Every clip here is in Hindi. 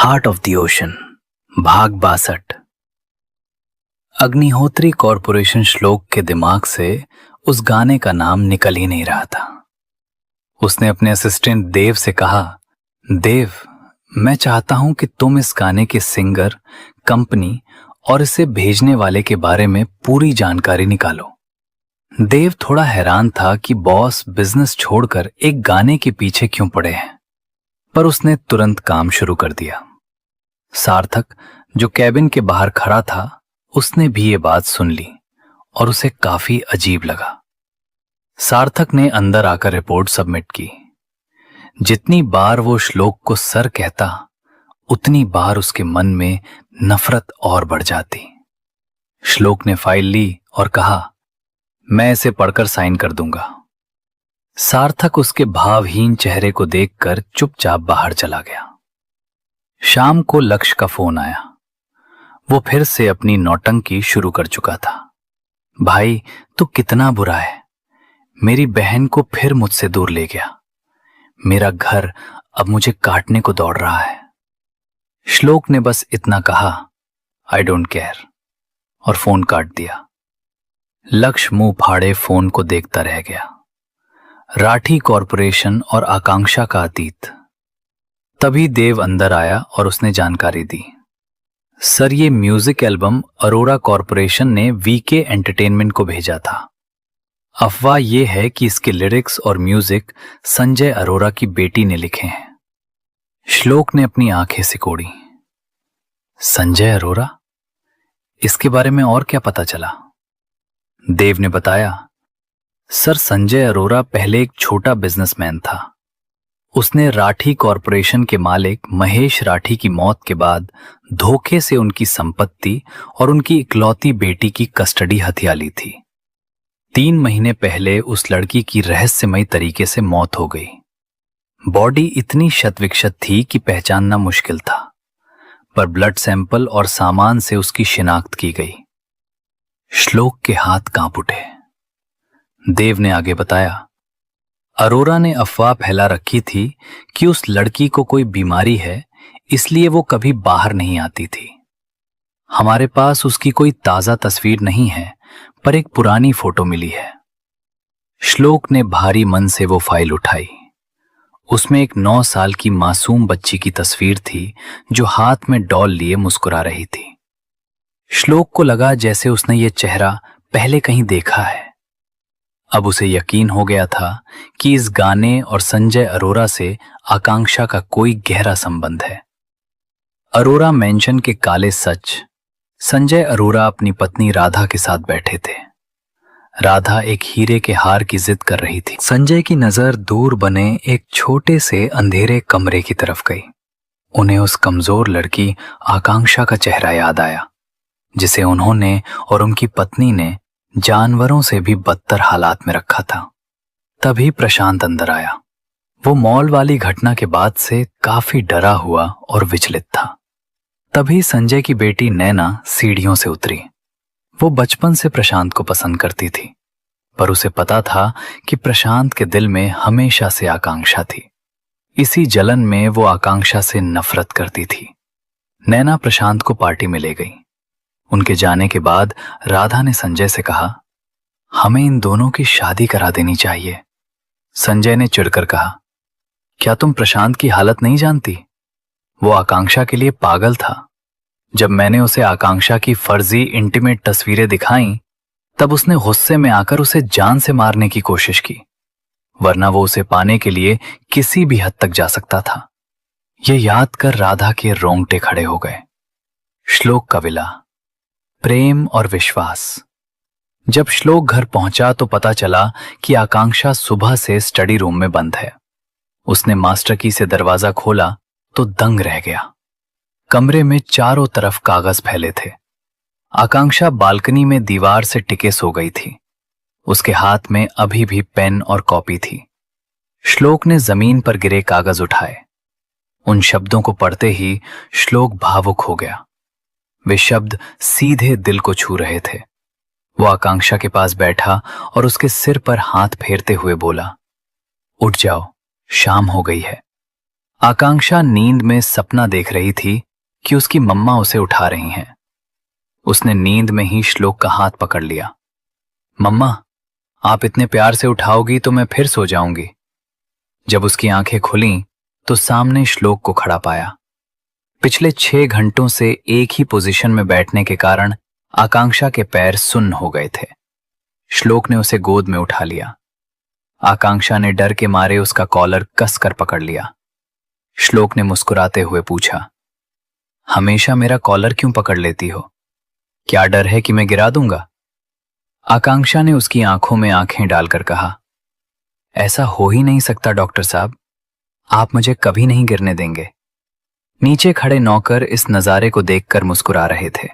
हार्ट ऑफ द ओशन, भाग 62। अग्निहोत्री कॉरपोरेशन श्लोक के दिमाग से उस गाने का नाम निकल ही नहीं रहा था। उसने अपने असिस्टेंट देव से कहा, देव, मैं चाहता हूं कि तुम इस गाने के सिंगर, कंपनी और इसे भेजने वाले के बारे में पूरी जानकारी निकालो। देव थोड़ा हैरान था कि बॉस बिजनेस छोड़कर एक गाने के पीछे क्यों पड़े हैं, पर उसने तुरंत काम शुरू कर दिया। सार्थक, जो कैबिन के बाहर खड़ा था, उसने भी ये बात सुन ली और उसे काफी अजीब लगा। सार्थक ने अंदर आकर रिपोर्ट सबमिट की। जितनी बार वो श्लोक को सर कहता, उतनी बार उसके मन में नफरत और बढ़ जाती। श्लोक ने फाइल ली और कहा, मैं इसे पढ़कर साइन कर दूंगा। सार्थक उसके भावहीन चेहरे को देखकर चुपचाप बाहर चला गया। शाम को लक्ष्य का फोन आया। वो फिर से अपनी नौटंकी शुरू कर चुका था। भाई, तू कितना बुरा है। मेरी बहन को फिर मुझसे दूर ले गया। मेरा घर अब मुझे काटने को दौड़ रहा है। श्लोक ने बस इतना कहा, आई डोंट केयर, और फोन काट दिया। लक्ष्य मुंह फाड़े फोन को देखता रह गया। राठी कॉरपोरेशन और आकांक्षा का अतीत। तभी देव अंदर आया और उसने जानकारी दी। सर, ये म्यूजिक एल्बम अरोरा कॉरपोरेशन ने वीके एंटरटेनमेंट को भेजा था। अफवाह ये है कि इसके लिरिक्स और म्यूजिक संजय अरोरा की बेटी ने लिखे हैं। श्लोक ने अपनी आंखें सिकोड़ी। संजय अरोरा? इसके बारे में और क्या पता चला? देव ने बताया, सर, संजय अरोरा पहले एक छोटा बिजनेसमैन था। उसने राठी कॉरपोरेशन के मालिक महेश राठी की मौत के बाद धोखे से उनकी संपत्ति और उनकी इकलौती बेटी की कस्टडी हथिया ली थी। 3 महीने पहले उस लड़की की रहस्यमयी तरीके से मौत हो गई। बॉडी इतनी क्षत-विक्षत थी कि पहचानना मुश्किल था, पर ब्लड सैंपल और सामान से उसकी शिनाख्त की गई। श्लोक के हाथ कांप उठे। देव ने आगे बताया, अरोरा ने अफवाह फैला रखी थी कि उस लड़की को कोई बीमारी है, इसलिए वो कभी बाहर नहीं आती थी। हमारे पास उसकी कोई ताजा तस्वीर नहीं है, पर एक पुरानी फोटो मिली है। श्लोक ने भारी मन से वो फाइल उठाई। उसमें एक 9 साल की मासूम बच्ची की तस्वीर थी, जो हाथ में डॉल लिए मुस्कुरा रही थी। श्लोक को लगा जैसे उसने ये चेहरा पहले कहीं देखा है। अब उसे यकीन हो गया था कि इस गाने और संजय अरोरा से आकांक्षा का कोई गहरा संबंध है। अरोरा मेंशन के काले सच। संजय अरोरा अपनी पत्नी राधा के साथ बैठे थे। राधा एक हीरे के हार की जिद कर रही थी। संजय की नजर दूर बने एक छोटे से अंधेरे कमरे की तरफ गई। उन्हें उस कमजोर लड़की आकांक्षा का चेहरा याद आया, जिसे उन्होंने और उनकी पत्नी ने जानवरों से भी बदतर हालात में रखा था। तभी प्रशांत अंदर आया। वो मॉल वाली घटना के बाद से काफी डरा हुआ और विचलित था। तभी संजय की बेटी नैना सीढ़ियों से उतरी। वो बचपन से प्रशांत को पसंद करती थी, पर उसे पता था कि प्रशांत के दिल में हमेशा से आकांक्षा थी। इसी जलन में वो आकांक्षा से नफरत करती थी। नैना प्रशांत को पार्टी में ले गई। उनके जाने के बाद राधा ने संजय से कहा, हमें इन दोनों की शादी करा देनी चाहिए। संजय ने चिढ़कर कहा, क्या तुम प्रशांत की हालत नहीं जानती? वो आकांक्षा के लिए पागल था। जब मैंने उसे आकांक्षा की फर्जी इंटीमेट तस्वीरें दिखाईं, तब उसने गुस्से में आकर उसे जान से मारने की कोशिश की, वरना वो उसे पाने के लिए किसी भी हद तक जा सकता था। ये याद कर राधा के रोंगटे खड़े हो गए। श्लोक का विला, प्रेम और विश्वास। जब श्लोक घर पहुंचा तो पता चला कि आकांक्षा सुबह से स्टडी रूम में बंद है। उसने मास्टर की से दरवाजा खोला तो दंग रह गया। कमरे में चारों तरफ कागज फैले थे। आकांक्षा बालकनी में दीवार से टिके सो गई थी। उसके हाथ में अभी भी पेन और कॉपी थी। श्लोक ने जमीन पर गिरे कागज उठाए। उन शब्दों को पढ़ते ही श्लोक भावुक हो गया। वे शब्द सीधे दिल को छू रहे थे। वो आकांक्षा के पास बैठा और उसके सिर पर हाथ फेरते हुए बोला, उठ जाओ, शाम हो गई है। आकांक्षा नींद में सपना देख रही थी कि उसकी मम्मा उसे उठा रही हैं। उसने नींद में ही श्लोक का हाथ पकड़ लिया। मम्मा, आप इतने प्यार से उठाओगी तो मैं फिर सो जाऊंगी। जब उसकी आंखें खुलीं तो सामने श्लोक को खड़ा पाया। पिछले 6 घंटों से एक ही पोजीशन में बैठने के कारण आकांक्षा के पैर सुन्न हो गए थे। श्लोक ने उसे गोद में उठा लिया। आकांक्षा ने डर के मारे उसका कॉलर कसकर पकड़ लिया। श्लोक ने मुस्कुराते हुए पूछा, हमेशा मेरा कॉलर क्यों पकड़ लेती हो? क्या डर है कि मैं गिरा दूंगा? आकांक्षा ने उसकी आंखों में आंखें डालकर कहा, ऐसा हो ही नहीं सकता डॉक्टर साहब, आप मुझे कभी नहीं गिरने देंगे। नीचे खड़े नौकर इस नजारे को देखकर मुस्कुरा रहे थे।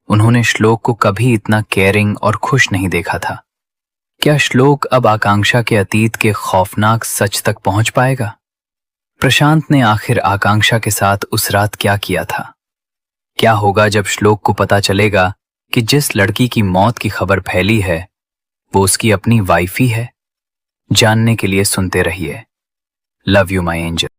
उन्होंने श्लोक को कभी इतना केयरिंग और खुश नहीं देखा था। क्या श्लोक अब आकांक्षा के अतीत के खौफनाक सच तक पहुंच पाएगा? प्रशांत ने आखिर आकांक्षा के साथ उस रात क्या किया था? क्या होगा जब श्लोक को पता चलेगा कि जिस लड़की की मौत की खबर फैली है वो उसकी अपनी वाइफ ही है? जानने के लिए सुनते रहिए लव यू माय एंजल।